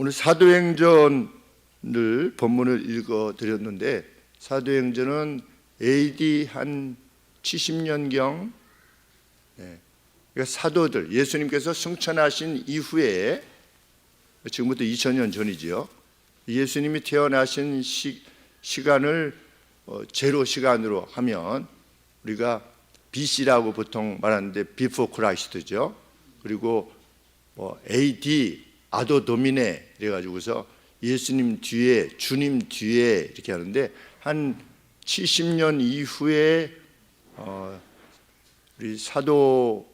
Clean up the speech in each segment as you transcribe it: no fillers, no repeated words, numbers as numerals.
오늘 사도행전을 본문을 읽어 드렸는데, 사도행전은 AD 한 70년경, 그러니까 사도들, 예수님께서 승천하신 이후에, 지금부터 2000년 전이지요. 예수님이 태어나신 시간을 제로 시간으로 하면 우리가 BC라고 보통 말하는데 Before Christ죠. 그리고 AD 아도 도미네 그래가지고서 예수님 뒤에, 주님 뒤에 이렇게 하는데, 한 70년 이후에 우리 사도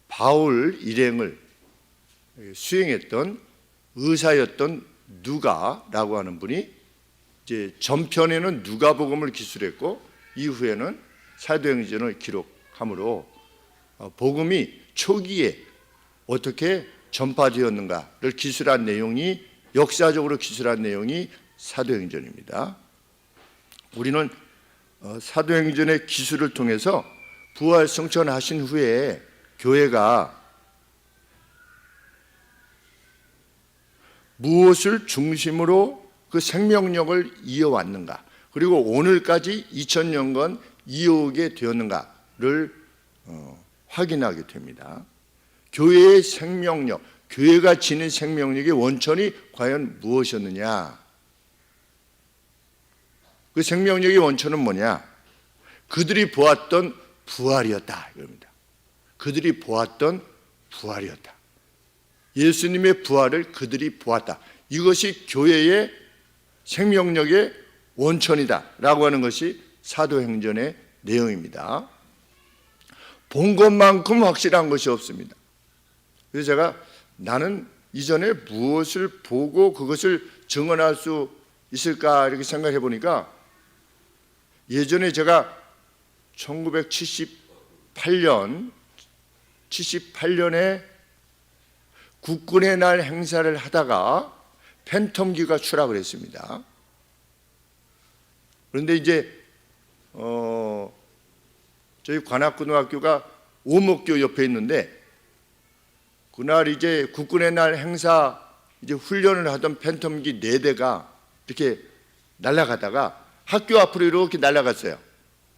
바울 일행을 수행했던 의사였던 누가라고 하는 분이 이제 전편에는 누가복음을 기술했고 이후에는 사도행전을 기록함으로 복음이 초기에 어떻게 전파되었는가를 기술한 내용이, 역사적으로 기술한 내용이 사도행전입니다. 우리는 사도행전의 기술을 통해서 부활 승천하신 후에 교회가 무엇을 중심으로 그 생명력을 이어왔는가, 그리고 오늘까지 2000년간 이어오게 되었는가를 확인하게 됩니다. 교회의 생명력, 교회가 지닌 생명력의 원천이 과연 무엇이었느냐? 그 생명력의 원천은 뭐냐? 그들이 보았던 부활이었다 이겁니다. 그들이 보았던 부활이었다. 예수님의 부활을 그들이 보았다. 이것이 교회의 생명력의 원천이다 라고 하는 것이 사도행전의 내용입니다. 본 것만큼 확실한 것이 없습니다. 그래서 제가 나는 이전에 무엇을 보고 그것을 증언할 수 있을까 이렇게 생각해 보니까, 예전에 제가 1978년에 국군의 날 행사를 하다가 팬텀기가 추락을 했습니다. 그런데 이제 저희 관악고등학교가 오목교 옆에 있는데, 그날 이제 국군의 날 행사 이제 훈련을 하던 팬텀기 4대가 이렇게 날아가다가 학교 앞으로 이렇게 날아갔어요.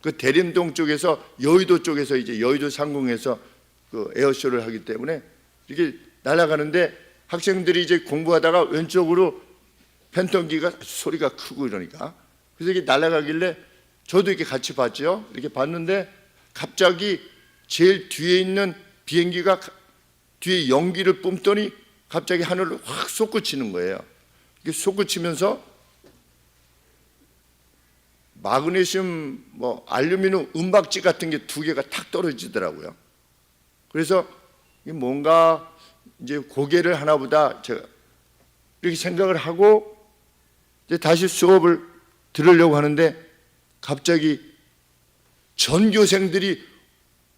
그 대림동 쪽에서, 여의도 쪽에서, 이제 여의도 상공에서 그 에어쇼를 하기 때문에 이렇게 날아가는데, 학생들이 이제 공부하다가 왼쪽으로 팬텀기가 소리가 크고 이러니까, 그래서 이게 날아가길래 저도 이렇게 같이 봤죠. 이렇게 봤는데 갑자기 제일 뒤에 있는 비행기가 뒤에 연기를 뿜더니 갑자기 하늘을 확 솟구치는 거예요. 이게 솟구치면서 마그네슘, 알루미늄 은박지 같은 게 2개가 탁 떨어지더라고요. 그래서 이게 뭔가 이제 고개를 하나보다 제가 이렇게 생각을 하고 이제 다시 수업을 들으려고 하는데, 갑자기 전교생들이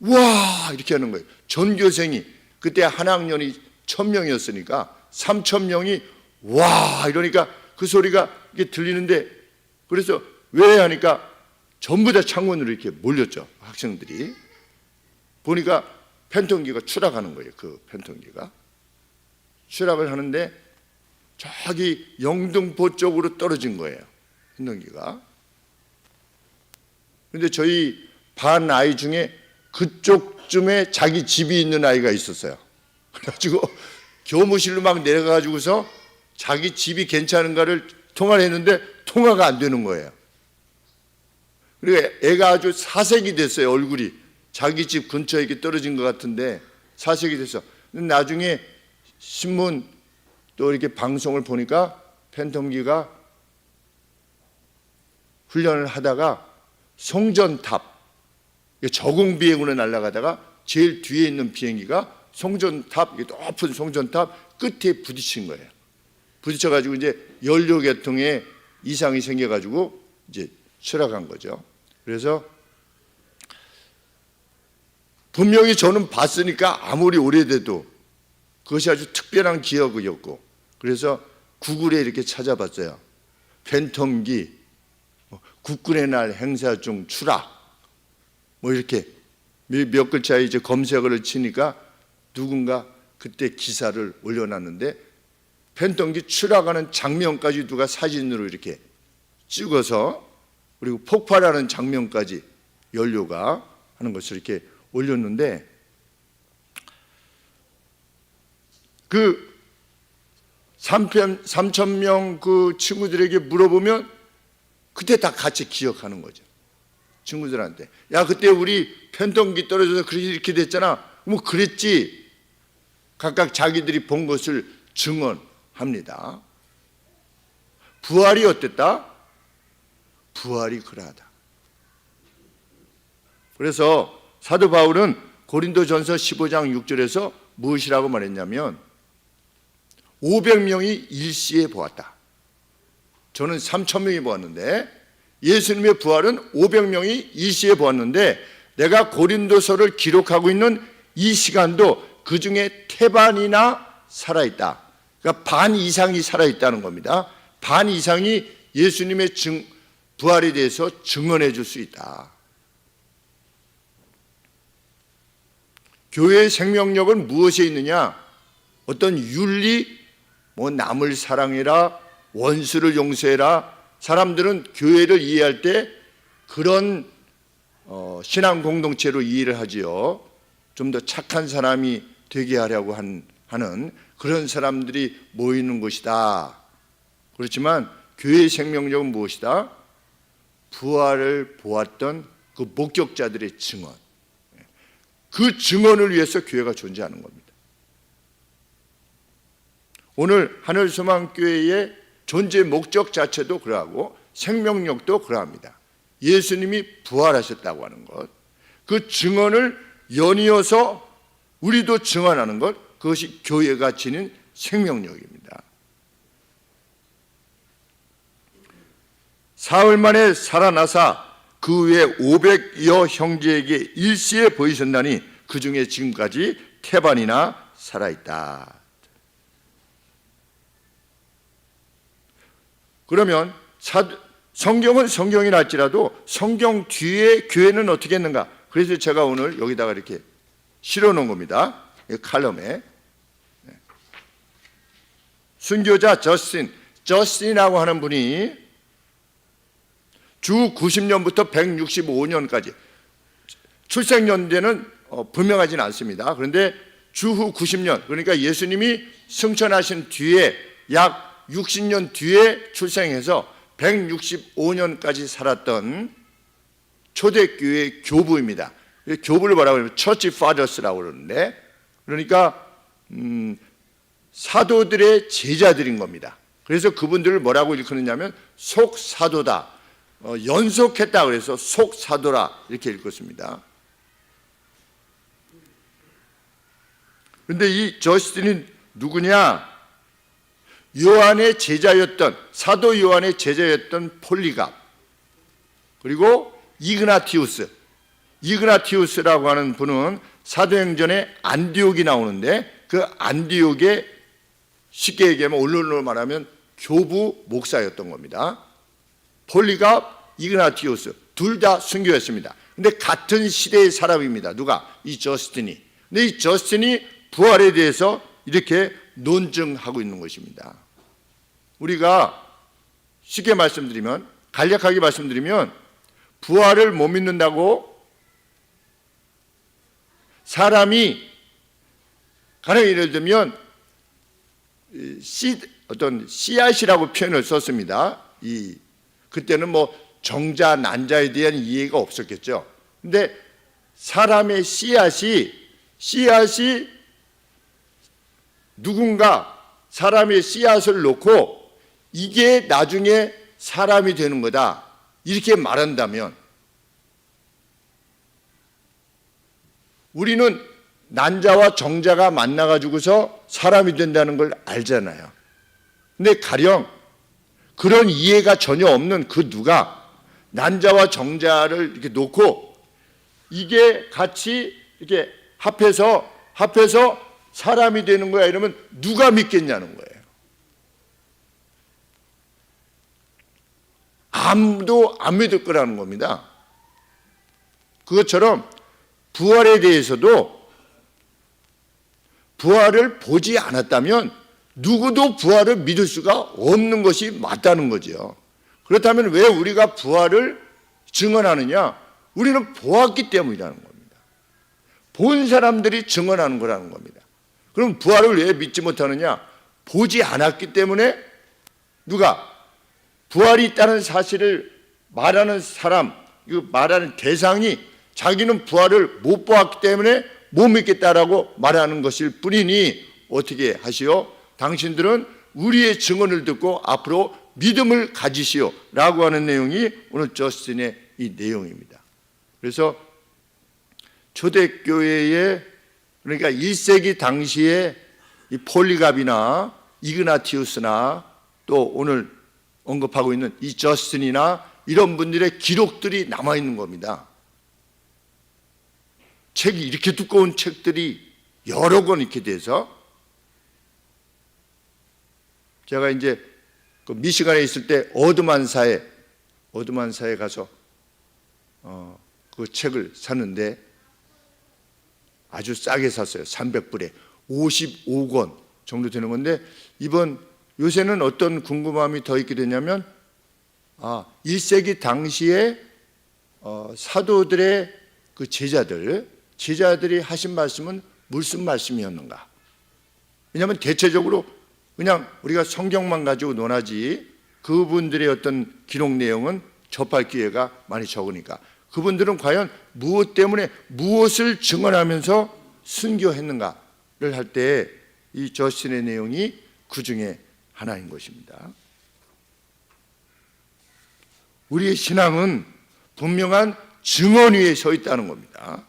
와 이렇게 하는 거예요. 전교생이, 그때 한 학년이 1000명이었으니까 3000명이 와 이러니까 그 소리가 이게 들리는데, 그래서 왜 하니까 전부 다 창문으로 이렇게 몰렸죠. 학생들이 보니까 팬텀기가 추락하는 거예요. 그 팬텀기가 추락을 하는데 저기 영등포 쪽으로 떨어진 거예요, 팬텀기가. 그런데 저희 반 아이 중에 그쪽쯤에 자기 집이 있는 아이가 있었어요. 그래가지고 교무실로 막 내려가가지고서 자기 집이 괜찮은가를 통화를 했는데 통화가 안 되는 거예요. 그리고 애가 아주 사색이 됐어요. 얼굴이 자기 집 근처에 이렇게 떨어진 것 같은데 사색이 됐어. 나중에 신문 또 이렇게 방송을 보니까 팬텀기가 훈련을 하다가 송전탑, 저공 비행으로 날아가다가 제일 뒤에 있는 비행기가 송전탑, 높은 송전탑 끝에 부딪힌 거예요. 부딪혀가지고 이제 연료 계통에 이상이 생겨가지고 이제 추락한 거죠. 그래서 분명히 저는 봤으니까 아무리 오래돼도 그것이 아주 특별한 기억이었고, 그래서 구글에 이렇게 찾아봤어요. 팬텀기 국군의 날 행사 중 추락 이렇게 몇 글자에 이제 검색어를 치니까 누군가 그때 기사를 올려놨는데 팬텀기 추락하는 장면까지 누가 사진으로 이렇게 찍어서, 그리고 폭발하는 장면까지 연료가 하는 것을 이렇게 올렸는데, 그 3,000명 그 친구들에게 물어보면 그때 다 같이 기억하는 거죠. 친구들한테, 야 그때 우리 팬텀기 떨어져서 그렇게 이렇게 됐잖아. 뭐 그랬지. 각각 자기들이 본 것을 증언합니다. 부활이 어땠다? 부활이 그러하다. 그래서 사도 바울은 고린도전서 15장 6절에서 무엇이라고 말했냐면 500명이 일시에 보았다. 저는 3,000명이 보았는데 예수님의 부활은 500명이 일시에 보았는데, 내가 고린도서를 기록하고 있는 이 시간도 그 중에 태반이나 살아있다. 그러니까 반 이상이 살아있다는 겁니다. 반 이상이 예수님의 부활에 대해서 증언해 줄 수 있다. 교회의 생명력은 무엇에 있느냐? 어떤 윤리, 뭐 남을 사랑해라, 원수를 용서해라. 사람들은 교회를 이해할 때 그런 신앙 공동체로 이해를 하지요. 좀 더 착한 사람이 되게 하려고 하는 그런 사람들이 모이는 것이다. 그렇지만 교회의 생명력은 무엇이다? 부활을 보았던 그 목격자들의 증언, 그 증언을 위해서 교회가 존재하는 겁니다. 오늘 하늘소망교회의 존재 목적 자체도 그러하고 생명력도 그러합니다. 예수님이 부활하셨다고 하는 것, 그 증언을 연이어서 우리도 증언하는 것, 그것이 교회가 지닌 생명력입니다. 사흘 만에 살아나사 그 외 500여 형제에게 일시에 보이셨나니 그 중에 지금까지 태반이나 살아있다. 그러면 성경은 성경이라 할지라도 성경 뒤에 교회는 어떻게 했는가? 그래서 제가 오늘 여기다가 이렇게 실어놓은 겁니다. 이 칼럼에. 순교자 저스틴이라고 하는 분이 주 90년부터 165년까지, 출생연대는 분명하지는 않습니다. 그런데 주후 90년, 그러니까 예수님이 승천하신 뒤에 약 60년 뒤에 출생해서 165년까지 살았던 초대교회 교부입니다. 교부를 뭐라고 하냐면 처치 파더스라고 그러는데, 그러니까 사도들의 제자들인 겁니다. 그래서 그분들을 뭐라고 일컫느냐면 속사도다, 연속했다 그래서 속사도라 이렇게 읽었습니다. 그런데 이 저스틴이 누구냐? 요한의 제자였던, 사도 요한의 제자였던 폴리갑, 그리고 이그나티우스라고 하는 분은 사도행전에 안디옥이 나오는데, 그 안디옥의 쉽게 얘기하면 언론으로 말하면 교부 목사였던 겁니다. 폴리갑, 이그나티우스 둘 다 순교했습니다. 근데 같은 시대의 사람입니다. 누가? 이 저스틴이. 근데 이 저스틴이 부활에 대해서 이렇게 논증하고 있는 것입니다. 우리가 쉽게 말씀드리면, 간략하게 말씀드리면, 부활을 못 믿는다고 사람이, 가령 예를 들면 어떤 씨앗이라고 표현을 썼습니다. 그때는 뭐 정자, 난자에 대한 이해가 없었겠죠. 근데 사람의 씨앗이 누군가 사람의 씨앗을 놓고 이게 나중에 사람이 되는 거다, 이렇게 말한다면, 우리는 난자와 정자가 만나가지고서 사람이 된다는 걸 알잖아요. 근데 가령 그런 이해가 전혀 없는 그 누가 난자와 정자를 이렇게 놓고 이게 같이 이렇게 합해서 사람이 되는 거야 이러면 누가 믿겠냐는 거예요. 아무도 안 믿을 거라는 겁니다. 그것처럼 부활에 대해서도 부활을 보지 않았다면 누구도 부활을 믿을 수가 없는 것이 맞다는 거죠. 그렇다면 왜 우리가 부활을 증언하느냐? 우리는 보았기 때문이라는 겁니다. 본 사람들이 증언하는 거라는 겁니다. 그럼 부활을 왜 믿지 못하느냐? 보지 않았기 때문에 누가 부활이 있다는 사실을 말하는 사람, 이 말하는 대상이 자기는 부활을 못 보았기 때문에 못 믿겠다라고 말하는 것일 뿐이니 어떻게 하시오? 당신들은 우리의 증언을 듣고 앞으로 믿음을 가지시오 라고 하는 내용이 오늘 저스틴의 이 내용입니다. 그래서 초대교회의 그러니까 1세기 당시에 이 폴리갑이나 이그나티우스나 또 오늘 언급하고 있는 이 저스틴이나 이런 분들의 기록들이 남아있는 겁니다. 책이 이렇게 두꺼운 책들이 여러 권 이렇게 돼서 제가 이제 그 미시간에 있을 때 어드만사에 가서 그 책을 샀는데 아주 싸게 샀어요. 300불에 55권 정도 되는 건데 요새는 어떤 궁금함이 더 있게 되냐면 1세기 당시에 사도들의 그 제자들이 하신 말씀은 무슨 말씀이었는가? 왜냐하면 대체적으로 그냥 우리가 성경만 가지고 논하지 그분들의 어떤 기록 내용은 접할 기회가 많이 적으니까 그분들은 과연 무엇 때문에 무엇을 증언하면서 순교했는가를 할 때 이 저스틴의 내용이 그 중에 하나인 것입니다. 우리의 신앙은 분명한 증언 위에 서 있다는 겁니다.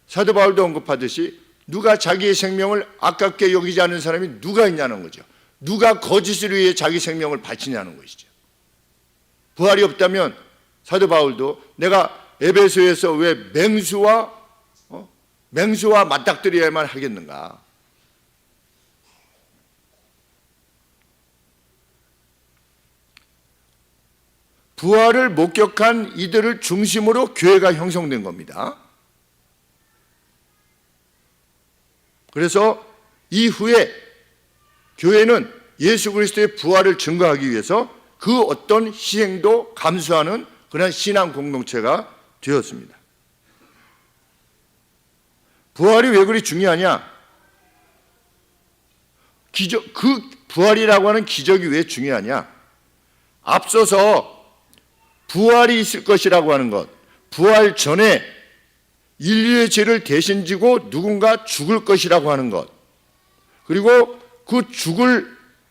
사도 바울도 언급하듯이 누가 자기의 생명을 아깝게 여기지 않는 사람이 누가 있냐는 거죠. 누가 거짓을 위해 자기 생명을 바치냐는 것이죠. 부활이 없다면 사도 바울도 내가 에베소에서 왜 맹수와 맞닥뜨려야만 하겠는가? 부활을 목격한 이들을 중심으로 교회가 형성된 겁니다. 그래서 이후에 교회는 예수 그리스도의 부활을 증거하기 위해서 그 어떤 희생도 감수하는 그런 신앙 공동체가 되었습니다. 부활이 왜 그리 중요하냐? 그 부활이라고 하는 기적이 왜 중요하냐? 앞서서 부활이 있을 것이라고 하는 것, 부활 전에 인류의 죄를 대신 지고 누군가 죽을 것이라고 하는 것, 그리고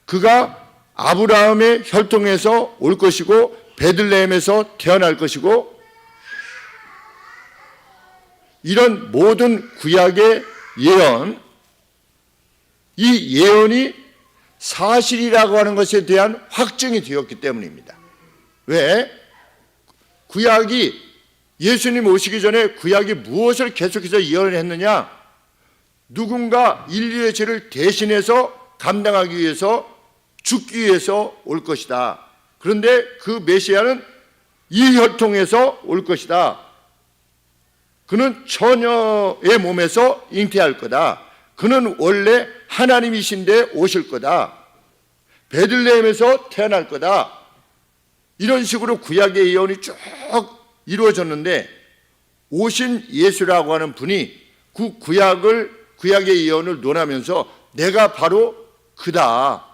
그가 아브라함의 혈통에서 올 것이고 베들레헴에서 태어날 것이고, 이런 모든 구약의 예언, 이 예언이 사실이라고 하는 것에 대한 확증이 되었기 때문입니다. 왜? 구약이 예수님 오시기 전에 구약이 무엇을 계속해서 예언을 했느냐? 누군가 인류의 죄를 대신해서 감당하기 위해서 죽기 위해서 올 것이다. 그런데 그 메시아는 이 혈통에서 올 것이다. 그는 처녀의 몸에서 잉태할 거다. 그는 원래 하나님이신데 오실 거다. 베들레헴에서 태어날 거다. 이런 식으로 구약의 예언이 쭉 이루어졌는데 오신 예수라고 하는 분이 그 구약의 예언을 논하면서 내가 바로 그다.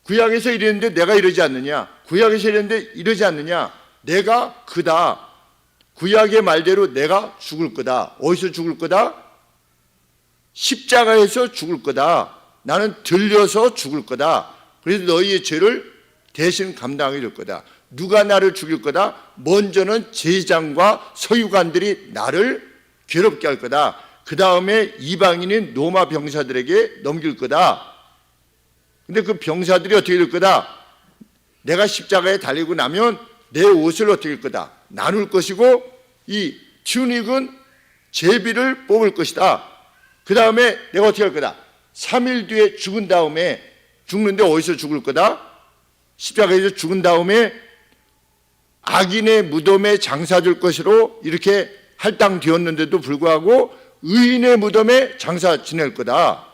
구약에서 이랬는데 내가 이러지 않느냐? 구약에서 이랬는데 이러지 않느냐? 내가 그다. 구약의 말대로 내가 죽을 거다. 어디서 죽을 거다? 십자가에서 죽을 거다. 나는 들려서 죽을 거다. 그래서 너희의 죄를 대신 감당하게 될 거다. 누가 나를 죽일 거다? 먼저는 제장과 서유관들이 나를 괴롭게 할 거다. 그 다음에 이방인인 로마 병사들에게 넘길 거다. 근데 그 병사들이 어떻게 될 거다? 내가 십자가에 달리고 나면 내 옷을 어떻게 할 거다? 나눌 것이고 이 튜닉은 제비를 뽑을 것이다. 그 다음에 내가 어떻게 할 거다? 3일 뒤에 죽은 다음에 죽는데 어디서 죽을 거다? 십자가에서 죽은 다음에 악인의 무덤에 장사될 것으로 이렇게 할당되었는데도 불구하고 의인의 무덤에 장사 지낼 거다.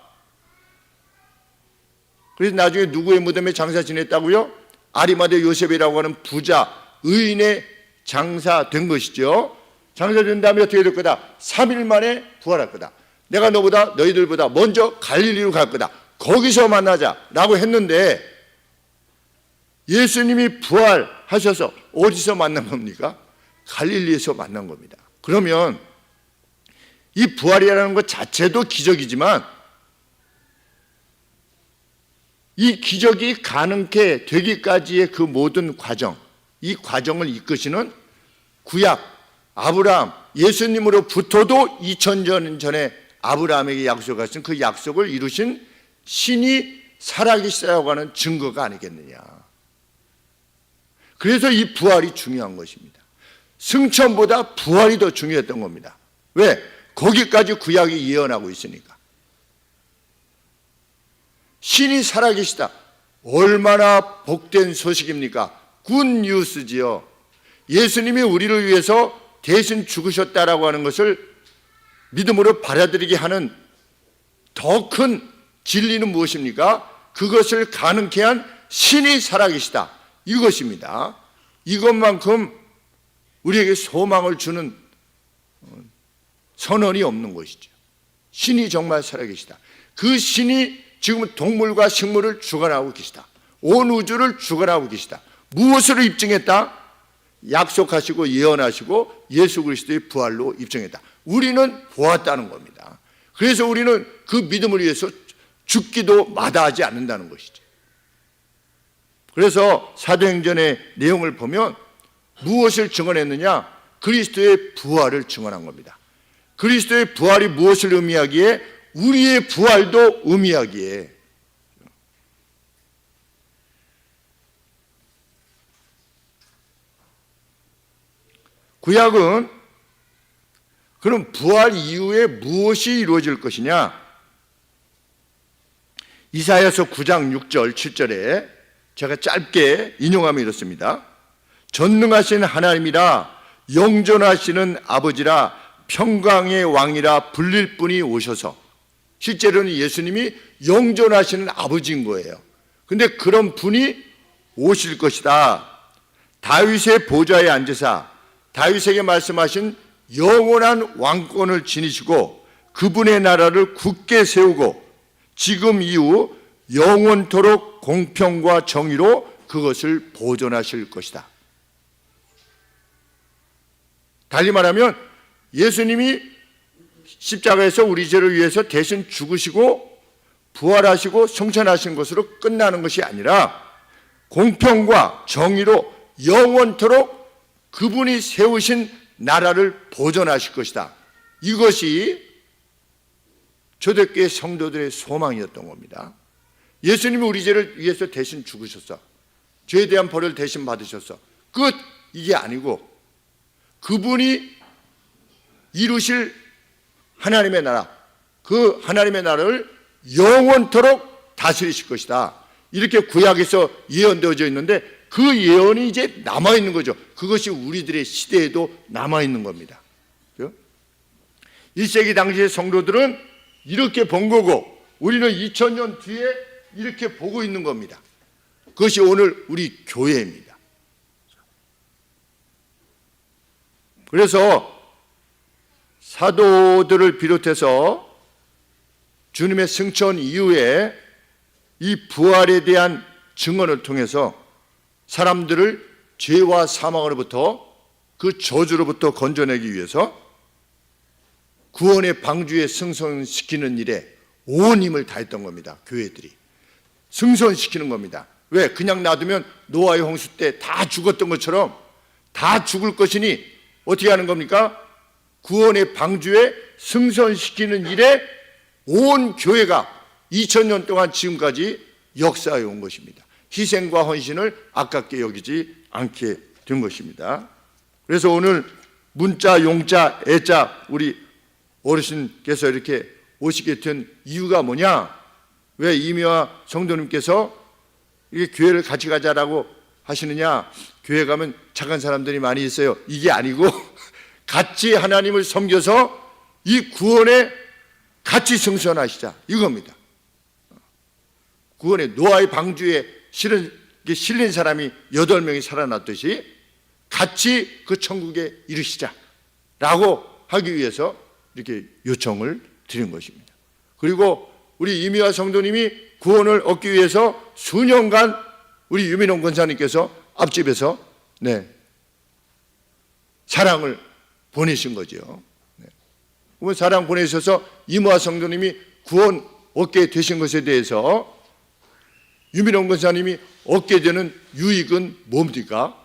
그래서 나중에 누구의 무덤에 장사 지냈다고요? 아리마대 요셉이라고 하는 부자 의인의 장사 된 것이죠. 장사 된 다음에 어떻게 될 거다? 3일 만에 부활할 거다. 내가 너희들보다 먼저 갈릴리로 갈 거다. 거기서 만나자라고 했는데 예수님이 부활하셔서 어디서 만난 겁니까? 갈릴리에서 만난 겁니다. 그러면 이 부활이라는 것 자체도 기적이지만 이 기적이 가능케 되기까지의 그 모든 과정, 이 과정을 이끄시는 구약 아브라함, 예수님으로부터도 2000년 전에 아브라함에게 약속하신 그 약속을 이루신 신이 살아계시다고 하는 증거가 아니겠느냐. 그래서 이 부활이 중요한 것입니다. 승천보다 부활이 더 중요했던 겁니다. 왜? 거기까지 구약이 예언하고 있으니까. 신이 살아계시다. 얼마나 복된 소식입니까? 굿뉴스지요. 예수님이 우리를 위해서 대신 죽으셨다라고 하는 것을 믿음으로 받아들이게 하는 더 큰 진리는 무엇입니까? 그것을 가능케 한 신이 살아계시다. 이것입니다. 이것만큼 우리에게 소망을 주는 선언이 없는 것이죠. 신이 정말 살아계시다. 그 신이 지금 동물과 식물을 주관하고 계시다. 온 우주를 주관하고 계시다. 무엇으로 입증했다? 약속하시고 예언하시고 예수 그리스도의 부활로 입증했다. 우리는 보았다는 겁니다. 그래서 우리는 그 믿음을 위해서 죽기도 마다하지 않는다는 것이죠. 그래서 사도행전의 내용을 보면 무엇을 증언했느냐? 그리스도의 부활을 증언한 겁니다. 그리스도의 부활이 무엇을 의미하기에? 우리의 부활도 의미하기에. 구약은 그럼 부활 이후에 무엇이 이루어질 것이냐? 이사야서 9장 6절 7절에 제가 짧게 인용하면 이렇습니다. 전능하신 하나님이라 영존하시는 아버지라 평강의 왕이라 불릴 분이 오셔서, 실제로는 예수님이 영존하시는 아버지인 거예요. 근데 그런 분이 오실 것이다. 다윗의 보좌에 앉으사 다윗에게 말씀하신 영원한 왕권을 지니시고 그분의 나라를 굳게 세우고 지금 이후 영원토록 공평과 정의로 그것을 보존하실 것이다. 달리 말하면 예수님이 십자가에서 우리 죄를 위해서 대신 죽으시고 부활하시고 승천하신 것으로 끝나는 것이 아니라 공평과 정의로 영원토록 그분이 세우신 나라를 보존하실 것이다. 이것이 초대교회 성도들의 소망이었던 겁니다. 예수님이 우리 죄를 위해서 대신 죽으셨어. 죄에 대한 벌을 대신 받으셨어. 끝! 이게 아니고 그분이 이루실 하나님의 나라, 그 하나님의 나라를 영원토록 다스리실 것이다. 이렇게 구약에서 예언되어져 있는데 그 예언이 이제 남아있는 거죠. 그것이 우리들의 시대에도 남아있는 겁니다. 1세기 당시의 성도들은 이렇게 본 거고 우리는 2000년 뒤에 이렇게 보고 있는 겁니다. 그것이 오늘 우리 교회입니다. 그래서 사도들을 비롯해서 주님의 승천 이후에 이 부활에 대한 증언을 통해서 사람들을 죄와 사망으로부터 그 저주로부터 건져내기 위해서 구원의 방주에 승선시키는 일에 온 힘을 다했던 겁니다. 교회들이 승선시키는 겁니다. 왜? 그냥 놔두면 노아의 홍수 때 다 죽었던 것처럼 다 죽을 것이니 어떻게 하는 겁니까? 구원의 방주에 승선시키는 일에 온 교회가 2000년 동안 지금까지 역사해 온 것입니다. 희생과 헌신을 아깝게 여기지 않게 된 것입니다. 그래서 오늘 문자, 용자, 애자 우리 어르신께서 이렇게 오시게 된 이유가 뭐냐? 왜 이미화 성도님께서 이게 교회를 같이 가자라고 하시느냐? 교회 가면 착한 사람들이 많이 있어요. 이게 아니고 같이 하나님을 섬겨서 이 구원에 같이 승선하시자 이겁니다. 구원의 노아의 방주에 실린 사람이 8명이 살아났듯이 같이 그 천국에 이르시자라고 하기 위해서 이렇게 요청을 드린 것입니다. 그리고 우리 이미화 성도님이 구원을 얻기 위해서 수년간 우리 유민홍 권사님께서 앞집에서 사랑을 보내신 거죠. 그 사랑 보내셔서 이미화 성도님이 구원 얻게 되신 것에 대해서 유민홍 권사님이 얻게 되는 유익은 뭡니까?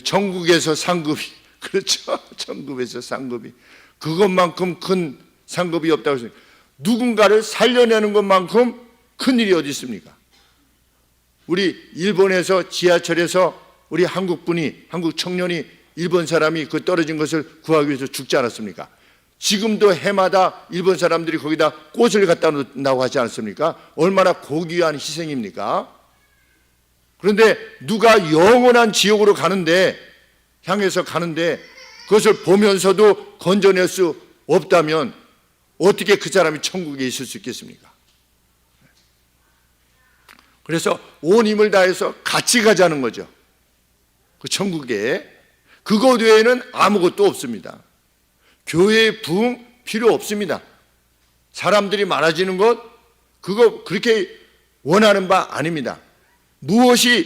천국에서 상급이, 그렇죠. 천국에서 상급이. 그것만큼 큰 상급이 없다고 했습니다. 누군가를 살려내는 것만큼 큰 일이 어디 있습니까? 우리 일본에서 지하철에서 우리 한국 청년이 일본 사람이 그 떨어진 것을 구하기 위해서 죽지 않았습니까? 지금도 해마다 일본 사람들이 거기다 꽃을 갖다 놓는다고 하지 않습니까? 얼마나 고귀한 희생입니까? 그런데 누가 영원한 지옥으로 향해서 가는데 그것을 보면서도 건져낼 수 없다면 어떻게 그 사람이 천국에 있을 수 있겠습니까? 그래서 온 힘을 다해서 같이 가자는 거죠. 그 천국에. 그것 외에는 아무것도 없습니다. 교회의 부흥 필요 없습니다. 사람들이 많아지는 것, 그거 그렇게 원하는 바 아닙니다. 무엇이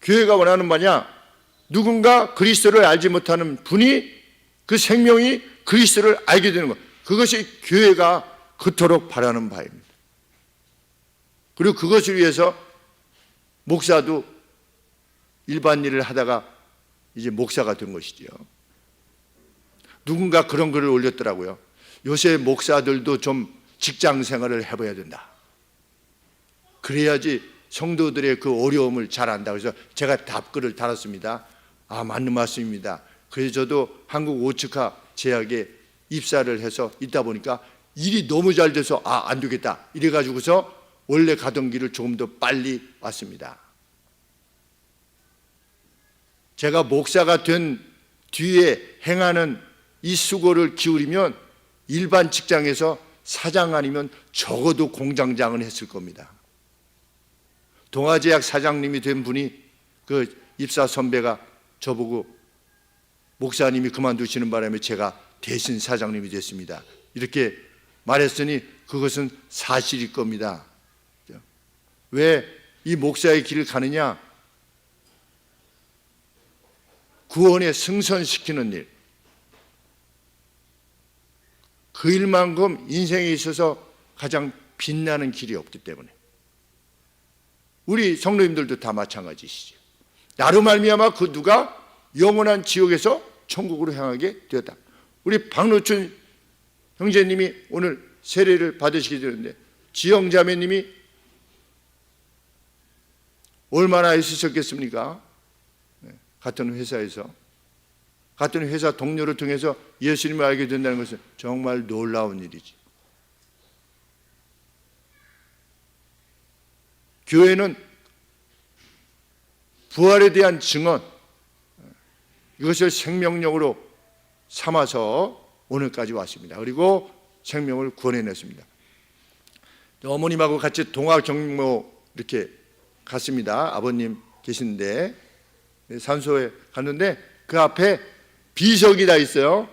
교회가 원하는 바냐? 누군가 그리스도를 알지 못하는 분이 그 생명이 그리스도를 알게 되는 것, 그것이 교회가 그토록 바라는 바입니다. 그리고 그것을 위해서 목사도 일반 일을 하다가 이제 목사가 된 것이죠. 누군가 그런 글을 올렸더라고요. 요새 목사들도 좀 직장 생활을 해봐야 된다. 그래야지 성도들의 그 어려움을 잘 안다. 그래서 제가 답글을 달았습니다. 아, 맞는 말씀입니다. 그래서 저도 한국 오츠카 제약에 입사를 해서 있다 보니까 일이 너무 잘 돼서 안 되겠다 이래가지고서 원래 가던 길을 조금 더 빨리 왔습니다. 제가 목사가 된 뒤에 행하는 이 수고를 기울이면 일반 직장에서 사장 아니면 적어도 공장장은 했을 겁니다. 동아제약 사장님이 된 분이 그 입사 선배가 저보고 목사님이 그만두시는 바람에 제가 대신 사장님이 됐습니다. 이렇게 말했으니 그것은 사실일 겁니다. 왜 이 목사의 길을 가느냐? 구원에 승선시키는 일. 그 일만큼 인생에 있어서 가장 빛나는 길이 없기 때문에. 우리 성도님들도 다 마찬가지시죠. 나로 말미암아 그 누가 영원한 지옥에서 천국으로 향하게 되었다. 우리 박노춘 형제님이 오늘 세례를 받으시게 되는데 지영자매님이 얼마나 있으셨겠습니까? 같은 회사에서 같은 회사 동료를 통해서 예수님을 알게 된다는 것은 정말 놀라운 일이지. 교회는 부활에 대한 증언, 이것을 생명력으로 삼아서 오늘까지 왔습니다. 그리고 생명을 구원해냈습니다. 어머님하고 같이 동화 경모 이렇게 갔습니다. 아버님 계신데 산소에 갔는데 그 앞에 비석이 다 있어요.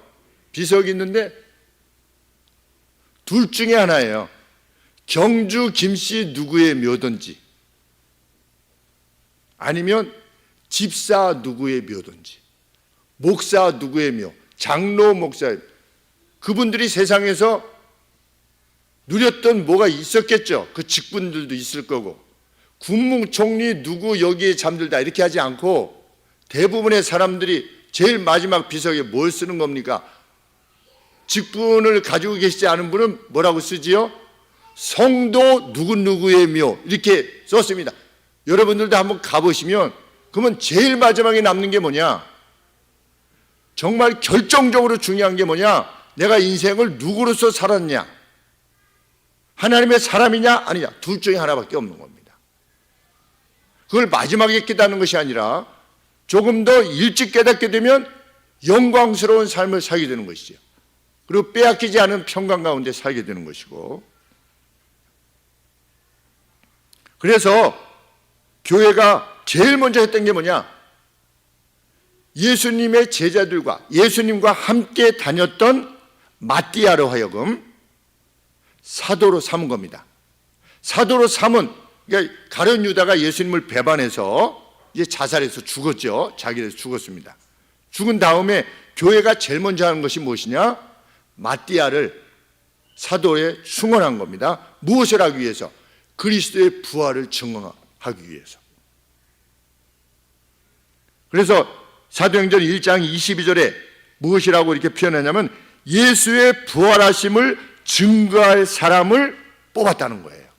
비석이 있는데 둘 중에 하나예요. 경주 김씨 누구의 묘든지 아니면 집사 누구의 묘든지 목사 누구의 묘, 장로 목사의, 그분들이 세상에서 누렸던 뭐가 있었겠죠. 그 직분들도 있을 거고, 국무총리 누구 여기에 잠들다 이렇게 하지 않고 대부분의 사람들이 제일 마지막 비석에 뭘 쓰는 겁니까? 직분을 가지고 계시지 않은 분은 뭐라고 쓰지요? 성도 누구누구의 묘 이렇게 썼습니다. 여러분들도 한번 가보시면 그러면 제일 마지막에 남는 게 뭐냐? 정말 결정적으로 중요한 게 뭐냐? 내가 인생을 누구로서 살았냐? 하나님의 사람이냐 아니냐? 둘 중에 하나밖에 없는 겁니다. 그걸 마지막에 깨닫는 것이 아니라 조금 더 일찍 깨닫게 되면 영광스러운 삶을 살게 되는 것이죠. 그리고 빼앗기지 않은 평강 가운데 살게 되는 것이고, 그래서 교회가 제일 먼저 했던 게 뭐냐? 예수님의 제자들과 예수님과 함께 다녔던 마띠아로 하여금 사도로 삼은 겁니다. 사도로 삼은, 그러니까 가룟 유다가 예수님을 배반해서 이제 자살해서 죽었죠. 자기를 죽었습니다. 죽은 다음에 교회가 제일 먼저 하는 것이 무엇이냐? 마띠아를 사도에 충원한 겁니다. 무엇을 하기 위해서? 그리스도의 부활을 증언하기 위해서. 그래서 사도행전 1장 22절에 무엇이라고 이렇게 표현하냐면 예수의 부활하심을 증거할 사람을 뽑았다는 거예요.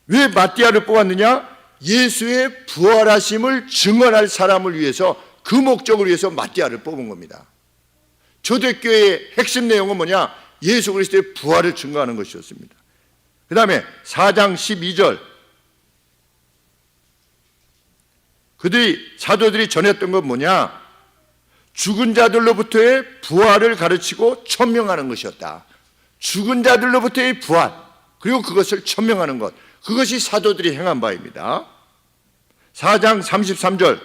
왜 마띠아를 뽑았느냐? 예수의 부활하심을 증언할 사람을 위해서, 그 목적을 위해서 마띠아를 뽑은 겁니다. 초대교회의 핵심 내용은 뭐냐? 예수 그리스도의 부활을 증거하는 것이었습니다. 그 다음에 4장 12절, 사도들이 전했던 건 뭐냐? 죽은 자들로부터의 부활을 가르치고 천명하는 것이었다. 죽은 자들로부터의 부활, 그리고 그것을 천명하는 것, 그것이 사도들이 행한 바입니다. 4장 33절,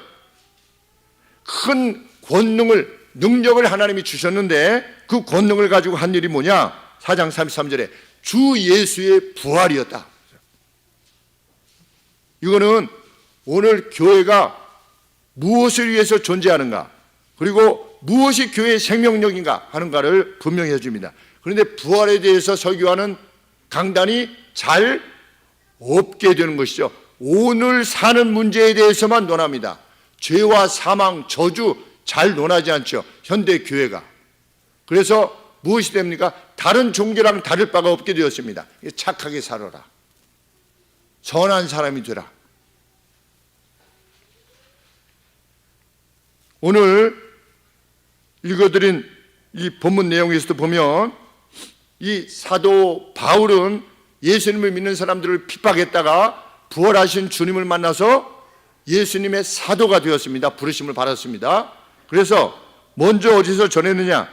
큰 권능을, 능력을 하나님이 주셨는데 그 권능을 가지고 한 일이 뭐냐? 4장 33절에 주 예수의 부활이었다. 이거는 오늘 교회가 무엇을 위해서 존재하는가, 그리고 무엇이 교회의 생명력인가 하는가를 분명히 해줍니다. 그런데 부활에 대해서 설교하는 강단이 잘 없게 되는 것이죠. 오늘 사는 문제에 대해서만 논합니다. 죄와 사망, 저주 잘 논하지 않죠, 현대 교회가. 그래서 무엇이 됩니까? 다른 종교랑 다를 바가 없게 되었습니다. 착하게 살아라, 선한 사람이 되라. 오늘 읽어드린 이 본문 내용에서도 보면 이 사도 바울은 예수님을 믿는 사람들을 핍박했다가 부활하신 주님을 만나서 예수님의 사도가 되었습니다. 부르심을 받았습니다. 그래서 먼저 어디서 전했느냐?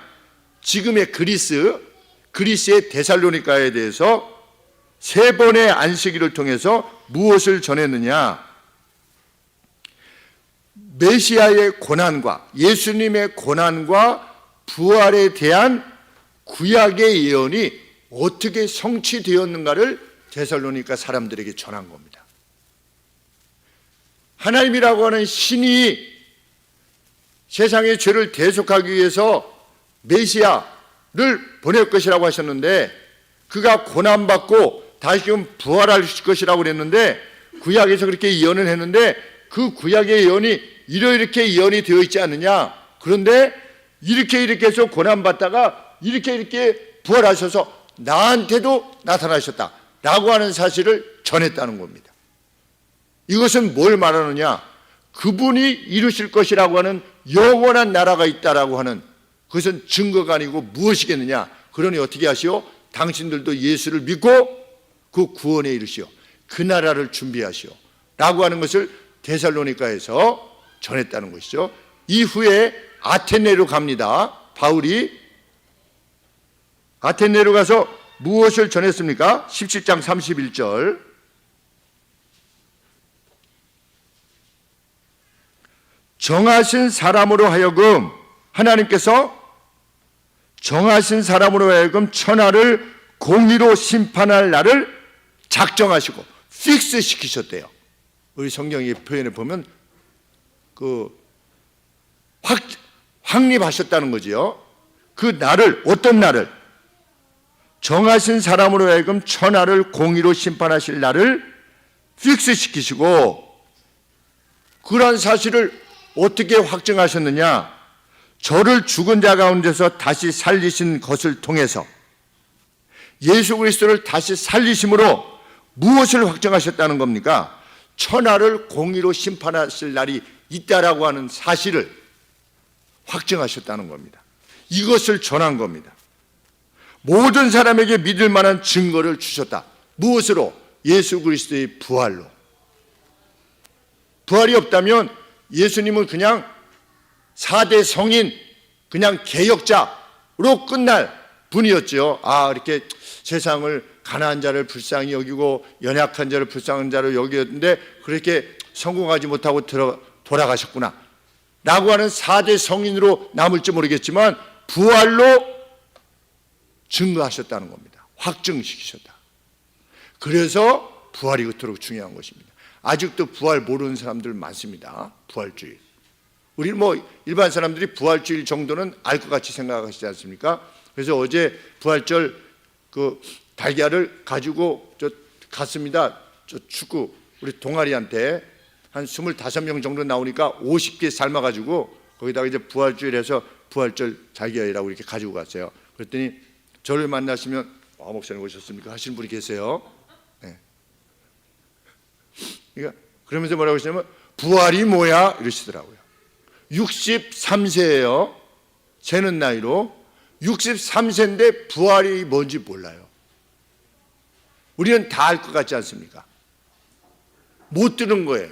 지금의 그리스의 데살로니가에 대해서 3번의 안식일을 통해서 무엇을 전했느냐? 메시아의 고난과 예수님의 고난과 부활에 대한 구약의 예언이 어떻게 성취되었는가를 데살로니가 사람들에게 전한 겁니다. 하나님이라고 하는 신이 세상의 죄를 대속하기 위해서 메시아를 보낼 것이라고 하셨는데, 그가 고난받고 다시금 부활할 것이라고 그랬는데, 구약에서 그렇게 예언을 했는데 그 구약의 예언이 이렇게 예언이 되어 있지 않느냐? 그런데 이렇게 해서 고난받다가 이렇게 부활하셔서 나한테도 나타나셨다 라고 하는 사실을 전했다는 겁니다. 이것은 뭘 말하느냐? 그분이 이루실 것이라고 하는 영원한 나라가 있다라고 하는, 그것은 증거가 아니고 무엇이겠느냐? 그러니 어떻게 하시오? 당신들도 예수를 믿고 그 구원에 이르시오, 그 나라를 준비하시오 라고 하는 것을 데살로니가에서 전했다는 것이죠. 이후에 아테네로 갑니다. 바울이 아테네로 가서 무엇을 전했습니까? 17장 31절, 정하신 사람으로 하여금, 하나님께서 정하신 사람으로 하여금 천하를 공의로 심판할 날을 작정하시고 픽스 시키셨대요. 우리 성경의 표현을 보면 확립하셨다는 거지요. 그 날을, 어떤 날을? 정하신 사람으로 하여금 천하를 공의로 심판하실 날을 픽스 시키시고, 그러한 사실을 어떻게 확증하셨느냐? 저를 죽은 자 가운데서 다시 살리신 것을 통해서, 예수 그리스도를 다시 살리심으로 무엇을 확정하셨다는 겁니까? 천하를 공의로 심판하실 날이 있다라고 하는 사실을 확증하셨다는 겁니다. 이것을 전한 겁니다. 모든 사람에게 믿을 만한 증거를 주셨다. 무엇으로? 예수 그리스도의 부활로. 부활이 없다면 예수님은 그냥 4대 성인, 그냥 개혁자, 끝날 분이었죠. 이렇게 세상을 가난한 자를 불쌍히 여기고 연약한 자를 불쌍한 자로 여겼는데 그렇게 성공하지 못하고 돌아가셨구나 라고 하는 4대 성인으로 남을지 모르겠지만 부활로 증거하셨다는 겁니다. 확증시키셨다. 그래서 부활이 그토록 중요한 것입니다. 아직도 부활 모르는 사람들 많습니다. 부활주의. 우리 일반 사람들이 부활주일 정도는 알 것 같이 생각하시지 않습니까? 그래서 어제 부활절 그 달걀을 가지고 갔습니다. 축구 우리 동아리한테 한 25명 정도 나오니까 50개 삶아가지고 거기다가 이제 부활주일에서 부활절 달걀이라고 이렇게 가지고 갔어요. 그랬더니 저를 만나시면 목사님 오셨습니까? 하시는 분이 계세요. 네. 그러니까 그러면서 뭐라고 하시냐면 부활이 뭐야? 이러시더라고요. 63세예요. 재는 나이로 63세인데 부활이 뭔지 몰라요. 우리는 다 알 것 같지 않습니까? 못 들은 거예요.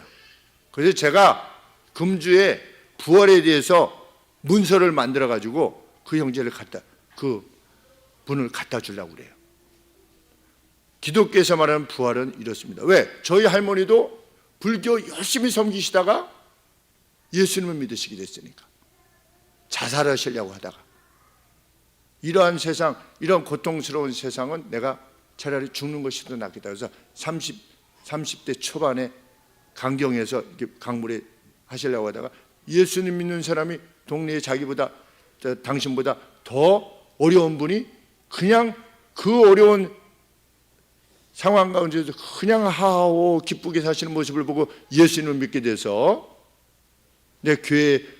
그래서 제가 금주에 부활에 대해서 문서를 만들어 가지고 그 형제를 그 분을 갖다 주려고 그래요. 기독교에서 말하는 부활은 이렇습니다. 왜? 저희 할머니도 불교 열심히 섬기시다가 예수님을 믿으시게 됐으니까 자살하시려고 하다가 이러한 세상, 이런 고통스러운 세상은 내가 차라리 죽는 것이 더 낫겠다. 그래서 30대 초반에 강경에서 이렇게 강물에 하시려고 하다가 예수님 믿는 사람이 동네에 자기보다 당신보다 더 어려운 분이 그냥 그 어려운 상황 가운데서 그냥 하하오 기쁘게 사시는 모습을 보고 예수님을 믿게 돼서 내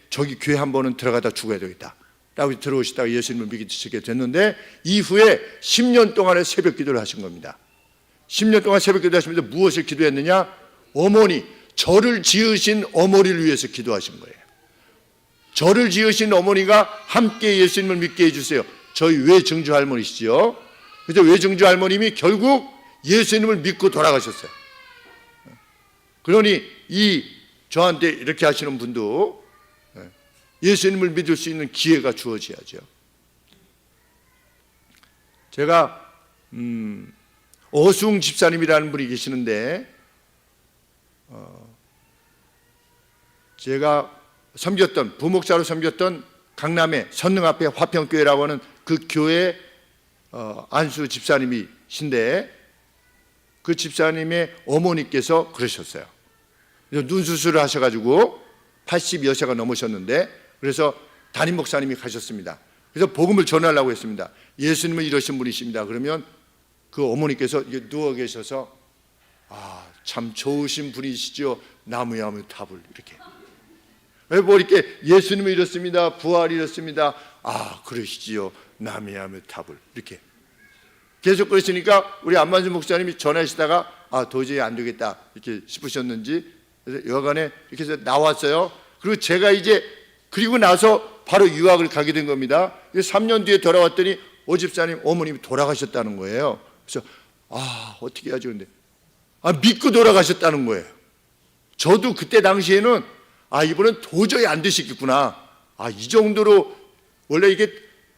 저기 교회 한 번은 들어가다 죽어야 되겠다 라고 들어오시다가 예수님을 믿게 됐는데 이후에 10년 동안의 새벽 기도를 하신 겁니다. 10년 동안 새벽 기도 하시면서 무엇을 기도했느냐? 어머니, 저를 지으신 어머니를 위해서 기도하신 거예요. 저를 지으신 어머니가 함께 예수님을 믿게 해주세요. 저희 외증주 할머니시죠. 그래서 외증주 할머님이 결국 예수님을 믿고 돌아가셨어요. 그러니 저한테 이렇게 하시는 분도 예수님을 믿을 수 있는 기회가 주어져야죠. 제가 어수웅 집사님이라는 분이 계시는데 제가 부목사로 섬겼던 강남의 선릉 앞에 화평교회라고 하는 그 교회 안수 집사님이신데 그 집사님의 어머니께서 그러셨어요. 눈 수술을 하셔가지고 80여세가 넘으셨는데 그래서 담임 목사님이 가셨습니다. 그래서 복음을 전하려고 했습니다. 예수님은 이러신 분이십니다. 그러면 그 어머니께서 누워 계셔서 참 좋으신 분이시죠. 나무야무 탑을 이렇게 이렇게 예수님은 이렇습니다. 부활이 이렇습니다. 그러시지요. 나무야무 탑을 이렇게 계속 그러시니까 우리 안만수 목사님이 전하시다가 도저히 안 되겠다 이렇게 싶으셨는지 그래서 여간에 이렇게 해서 나왔어요. 그리고 제가 그리고 나서 바로 유학을 가게 된 겁니다. 3년 뒤에 돌아왔더니 오집사님 어머님이 돌아가셨다는 거예요. 그래서 어떻게 하죠? 근데 믿고 돌아가셨다는 거예요. 저도 그때 당시에는 이분은 도저히 안 되시겠구나. 이 정도로 원래 이게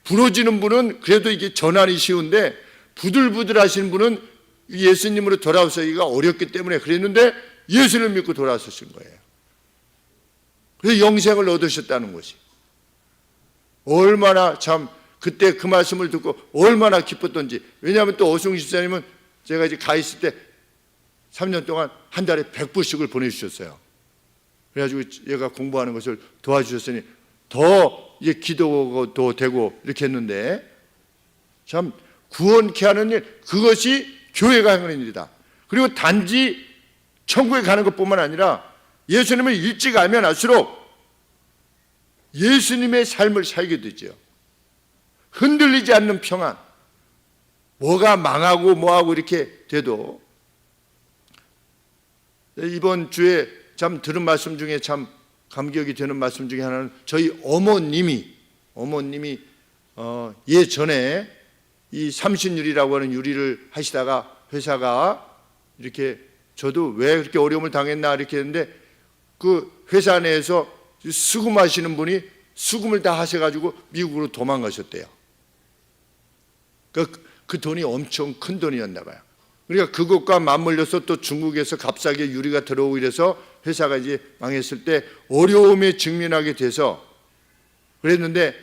부러지는 분은 그래도 이게 전환이 쉬운데 부들부들 하시는 분은 예수님으로 돌아오기가 어렵기 때문에 그랬는데 예수를 믿고 돌아서신 거예요. 그래서 영생을 얻으셨다는 것이 얼마나 참 그때 그 말씀을 듣고 얼마나 기뻤던지. 왜냐하면 또 어수웅 집사님은 제가 가 있을 때 3년 동안 한 달에 100불씩을 보내주셨어요. 그래가지고 얘가 공부하는 것을 도와주셨으니 더 기도도 되고 이렇게 했는데 참 구원케 하는 일, 그것이 교회가 하는 일이다. 그리고 단지 천국에 가는 것뿐만 아니라 예수님을 일찍 알면 알수록 예수님의 삶을 살게 되죠. 흔들리지 않는 평안. 뭐가 망하고 뭐하고 이렇게 돼도 이번 주에 참 들은 말씀 중에 참 감격이 되는 말씀 중에 하나는 저희 어머님이 예전에 이 삼신유리라고 하는 유리를 하시다가 회사가 이렇게 저도 왜 그렇게 어려움을 당했나 이렇게 했는데 그 회사 내에서 수금하시는 분이 수금을 다 하셔가지고 미국으로 도망가셨대요. 그 돈이 엄청 큰 돈이었나 봐요. 그러니까 그것과 맞물려서 또 중국에서 값싸게 유리가 들어오고 이래서 회사가 이제 망했을 때 어려움에 직면하게 돼서 그랬는데,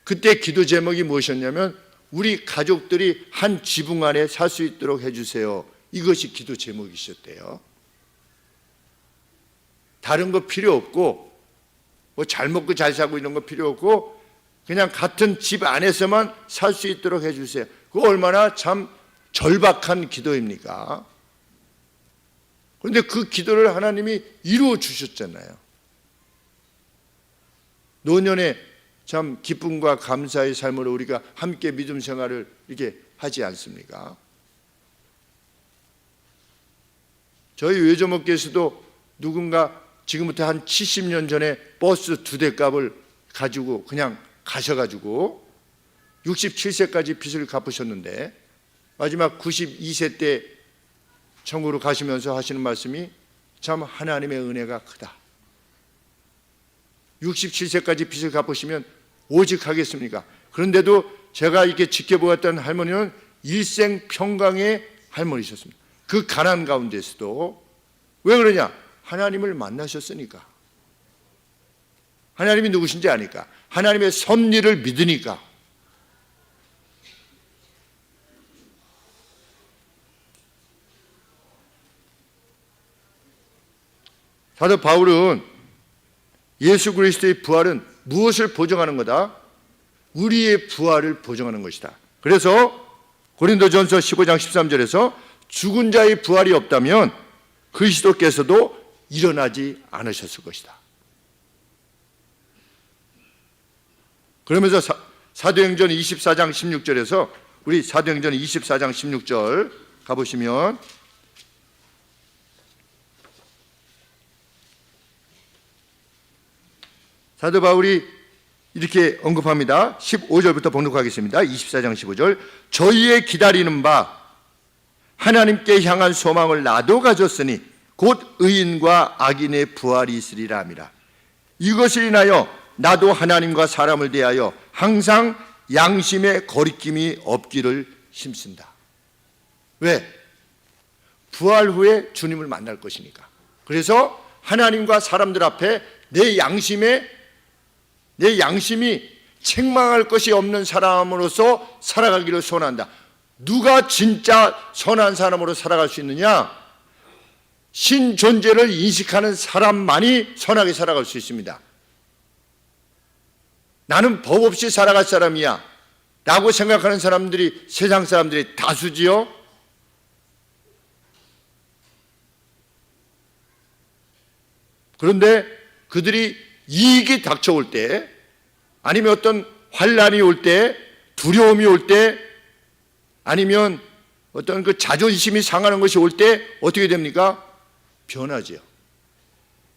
그때 기도 제목이 무엇이었냐면 우리 가족들이 한 지붕 안에 살 수 있도록 해주세요. 이것이 기도 제목이셨대요. 다른 거 필요 없고 뭐 잘 먹고 잘 사고 이런 거 필요 없고 그냥 같은 집 안에서만 살 수 있도록 해주세요. 그거 얼마나 참 절박한 기도입니까? 그런데 그 기도를 하나님이 이루어 주셨잖아요. 노년에 참 기쁨과 감사의 삶으로 우리가 함께 믿음 생활을 이렇게 하지 않습니까? 저희 외조목교에서도 누군가 지금부터 한 70년 전에 버스 2대 값을 가지고 그냥 가셔가지고 67세까지 빚을 갚으셨는데 마지막 92세 때 천국으로 가시면서 하시는 말씀이 참 하나님의 은혜가 크다. 67세까지 빚을 갚으시면 오직 하겠습니까? 그런데도 제가 이렇게 지켜보았던 할머니는 일생 평강의 할머니셨습니다. 그 가난 가운데서도. 왜 그러냐? 하나님을 만나셨으니까. 하나님이 누구신지 아니까. 하나님의 섭리를 믿으니까. 사도 바울은 예수 그리스도의 부활은 무엇을 보증하는 거다? 우리의 부활을 보증하는 것이다. 그래서 고린도전서 15장 13절에서 죽은 자의 부활이 없다면 그리스도께서도 일어나지 않으셨을 것이다. 그러면서 사도행전 24장 16절에서 우리 사도행전 24장 16절 가보시면 사도 바울이 이렇게 언급합니다. 15절부터 봉독하겠습니다. 24장 15절. 저희의 기다리는 바 하나님께 향한 소망을 나도 가졌으니 곧 의인과 악인의 부활이 있으리라 함이라. 이것을 인하여 나도 하나님과 사람을 대하여 항상 양심의 거리낌이 없기를 힘쓴다. 왜? 부활 후에 주님을 만날 것이니까. 그래서 하나님과 사람들 앞에 내 양심이 책망할 것이 없는 사람으로서 살아가기를 소원한다. 누가 진짜 선한 사람으로 살아갈 수 있느냐? 신 존재를 인식하는 사람만이 선하게 살아갈 수 있습니다. 나는 법 없이 살아갈 사람이야 라고 생각하는 사람들이 세상 사람들이 다수지요. 그런데 그들이 이익이 닥쳐올 때, 아니면 어떤 환난이 올 때, 두려움이 올 때, 아니면 어떤 그 자존심이 상하는 것이 올 때 어떻게 됩니까? 변하죠.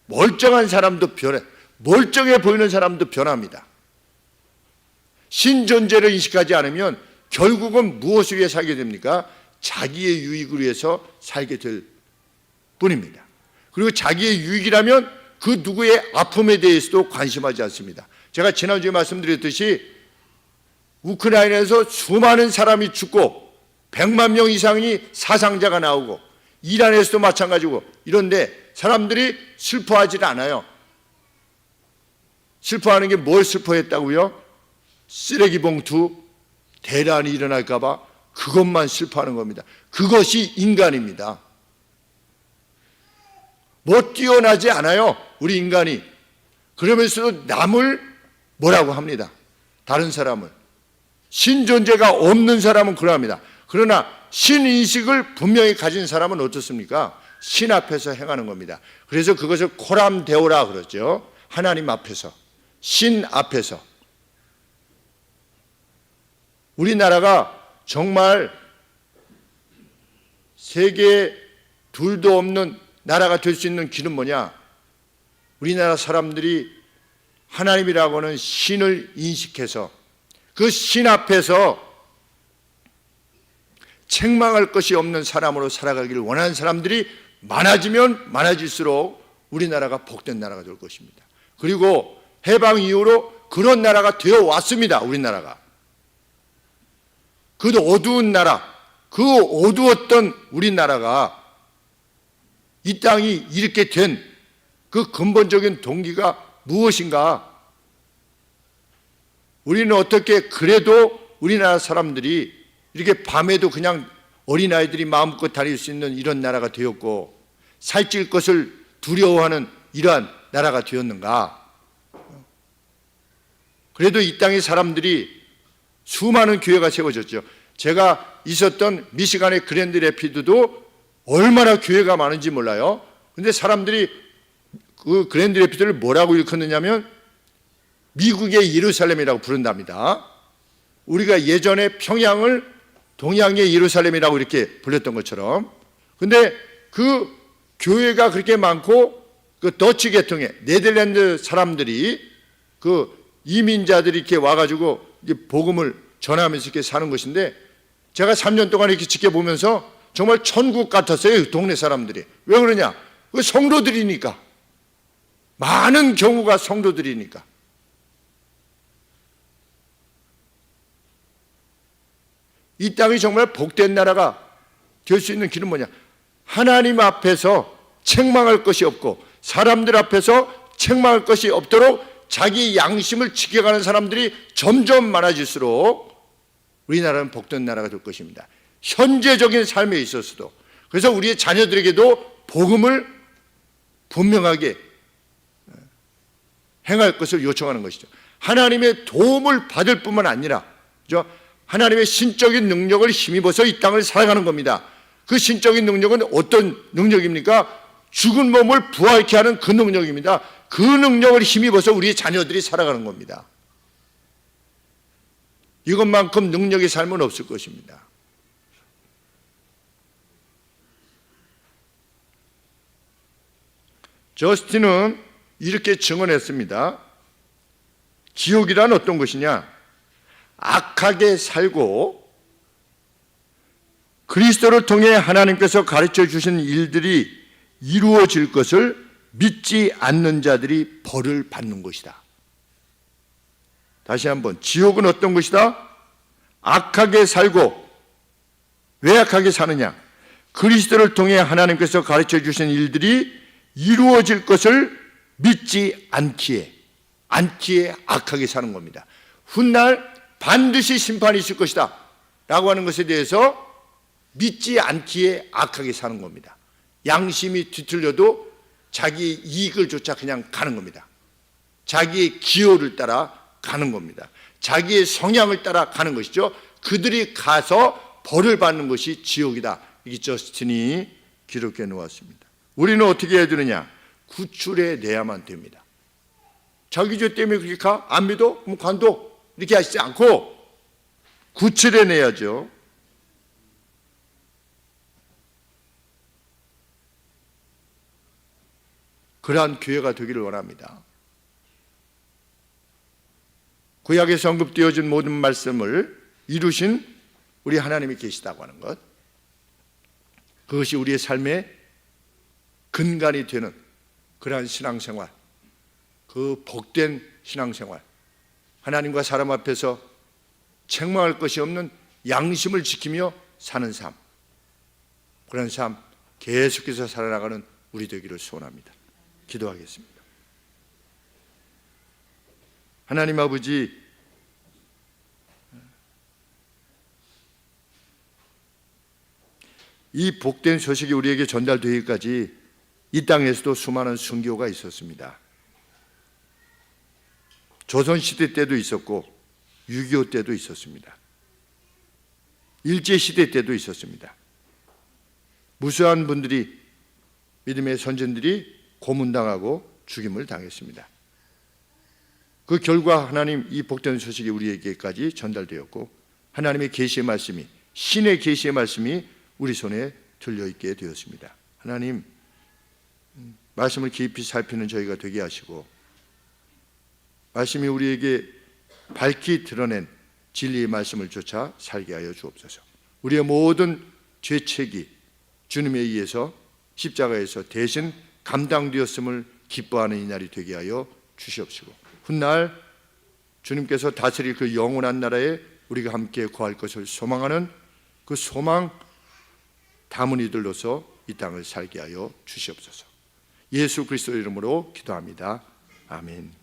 멀쩡한 사람도 변해. 멀쩡해 보이는 사람도 변합니다. 신존재를 인식하지 않으면 결국은 무엇을 위해 살게 됩니까? 자기의 유익을 위해서 살게 될 뿐입니다. 그리고 자기의 유익이라면 그 누구의 아픔에 대해서도 관심하지 않습니다. 제가 지난주에 말씀드렸듯이 우크라이나에서 수많은 사람이 죽고 100만 명 이상이 사상자가 나오고 이란에서도 마찬가지고 이런데 사람들이 슬퍼하지 않아요. 슬퍼하는 게 뭘 슬퍼했다고요? 쓰레기 봉투 대란이 일어날까 봐 그것만 슬퍼하는 겁니다. 그것이 인간입니다. 뭐 뛰어나지 않아요, 우리 인간이. 그러면서도 남을 뭐라고 합니다. 다른 사람을. 신존재가 없는 사람은 그러합니다. 그러나 신인식을 분명히 가진 사람은 어떻습니까? 신 앞에서 행하는 겁니다. 그래서 그것을 코람데오라 그러죠. 하나님 앞에서, 신 앞에서. 우리나라가 정말 세계에 둘도 없는 나라가 될 수 있는 길은 뭐냐? 우리나라 사람들이 하나님이라고 하는 신을 인식해서 그 신 앞에서 책망할 것이 없는 사람으로 살아가기를 원하는 사람들이 많아지면 많아질수록 우리나라가 복된 나라가 될 것입니다. 그리고 해방 이후로 그런 나라가 되어 왔습니다. 우리나라가. 그 어두운 나라, 그 어두웠던 우리나라가 이 땅이 이렇게 된 그 근본적인 동기가 무엇인가? 우리는 어떻게 그래도 우리나라 사람들이 이렇게 밤에도 그냥 어린아이들이 마음껏 다닐 수 있는 이런 나라가 되었고 살찔 것을 두려워하는 이러한 나라가 되었는가? 그래도 이 땅의 사람들이 수많은 교회가 세워졌죠. 제가 있었던 미시간의 그랜드 래피드도 얼마나 교회가 많은지 몰라요. 근데 사람들이 그 그랜드 래피드를 뭐라고 일컫느냐면 미국의 예루살렘이라고 부른답니다. 우리가 예전에 평양을 동양의 예루살렘이라고 이렇게 불렸던 것처럼. 근데 그 교회가 그렇게 많고 그 더치 계통의 네덜란드 사람들이 그 이민자들이 이렇게 와가지고 복음을 전하면서 이렇게 사는 것인데 제가 3년 동안 이렇게 지켜보면서 정말 천국 같았어요. 동네 사람들이. 왜 그러냐? 그 성도들이니까. 많은 경우가 성도들이니까. 이 땅이 정말 복된 나라가 될 수 있는 길은 뭐냐? 하나님 앞에서 책망할 것이 없고 사람들 앞에서 책망할 것이 없도록 자기 양심을 지켜가는 사람들이 점점 많아질수록 우리나라는 복된 나라가 될 것입니다. 현재적인 삶에 있어서도. 그래서 우리의 자녀들에게도 복음을 분명하게 행할 것을 요청하는 것이죠. 하나님의 도움을 받을 뿐만 아니라 하나님의 신적인 능력을 힘입어서 이 땅을 살아가는 겁니다. 그 신적인 능력은 어떤 능력입니까? 죽은 몸을 부활케 하는 그 능력입니다. 그 능력을 힘입어서 우리의 자녀들이 살아가는 겁니다. 이것만큼 능력의 삶은 없을 것입니다. 저스틴은 이렇게 증언했습니다. 지옥이란 어떤 것이냐? 악하게 살고 그리스도를 통해 하나님께서 가르쳐 주신 일들이 이루어질 것을 믿지 않는 자들이 벌을 받는 것이다. 다시 한번, 지옥은 어떤 것이다? 악하게 살고, 왜 악하게 사느냐? 그리스도를 통해 하나님께서 가르쳐 주신 일들이 이루어질 것을 믿지 않기에 악하게 사는 겁니다. 훗날 반드시 심판이 있을 것이다 라고 하는 것에 대해서 믿지 않기에 악하게 사는 겁니다. 양심이 뒤틀려도 자기 이익을 쫓아 그냥 가는 겁니다. 자기의 기호를 따라 가는 겁니다. 자기의 성향을 따라 가는 것이죠. 그들이 가서 벌을 받는 것이 지옥이다. 이게 저스틴이 기록해 놓았습니다. 우리는 어떻게 해야 되느냐? 구출해 내야만 됩니다. 자기 죄 때문에 그렇게 가? 안 믿어? 그럼 관둬. 이렇게 하시지 않고 구출해 내야죠. 그러한 교회가 되기를 원합니다. 구약에서 언급되어진 모든 말씀을 이루신 우리 하나님이 계시다고 하는 것, 그것이 우리의 삶의 근간이 되는 그러한 신앙생활, 그 복된 신앙생활, 하나님과 사람 앞에서 책망할 것이 없는 양심을 지키며 사는 삶, 그런 삶 계속해서 살아나가는 우리 되기를 소원합니다. 기도하겠습니다. 하나님 아버지, 이 복된 소식이 우리에게 전달되기까지 이 땅에서도 수많은 순교가 있었습니다. 조선시대 때도 있었고 6.25 때도 있었습니다. 일제시대 때도 있었습니다. 무수한 분들이, 믿음의 선전들이 고문당하고 죽임을 당했습니다. 그 결과 하나님, 이 복된 소식이 우리에게까지 전달되었고 하나님의 계시의 말씀이, 신의 계시의 말씀이 우리 손에 들려있게 되었습니다. 하나님, 말씀을 깊이 살피는 저희가 되게 하시고 말씀이 우리에게 밝히 드러낸 진리의 말씀을 쫓아 살게 하여 주옵소서. 우리의 모든 죄책이 주님에 의해서 십자가에서 대신 감당되었음을 기뻐하는 이 날이 되게 하여 주시옵시고 훗날 주님께서 다스릴 그 영원한 나라에 우리가 함께 거할 것을 소망하는 그 소망 담은 이들로서 이 땅을 살게 하여 주시옵소서. 예수 그리스도 이름으로 기도합니다. 아멘.